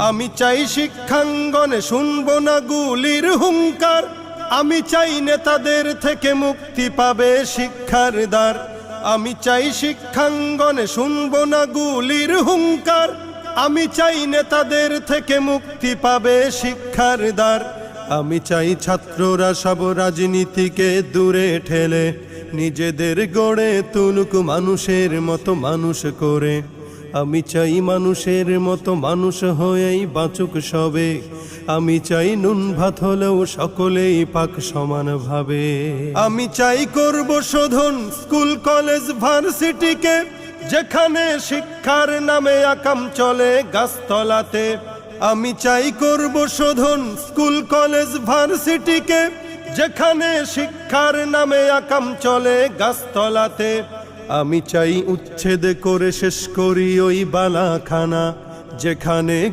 আমি চাই শিক্ষাঙ্গনে শুনবো না গুলির হুঙ্কার, আমি চাই নেতাদের থেকে মুক্তি পাবে শিক্ষার দ্বার। আমি চাই শিক্ষাঙ্গনে শুনবো না গুলির হুঙ্কার, আমি চাই নেতাদের থেকে মুক্তি পাবে শিক্ষার দ্বার। আমি চাই ছাত্ররা সব রাজনীতিকে দূরে ঠেলে নিজেদের গড়ে তুলুক মানুষের মতো মানুষ করে। আমি চাই মানুষের মতো মানুষ হয়েই বাঁচুক সবে, আমি চাই নুন ভাত হলেও সকলেই পাক সমানভাবে। আমি চাই করব শোধন স্কুল কলেজ ভার্সিটিকে, যেখানে শিক্ষার নামে আকাম চলে গাছতলাতে। আমি চাই করব শোধন স্কুল কলেজ ভার্সিটিকে, যেখানে শিক্ষার নামে আকাম চলে গাছতলাতে। আমি চাই উচ্ছেদ করে শেষ করি ওই বালাখানা, যেখানে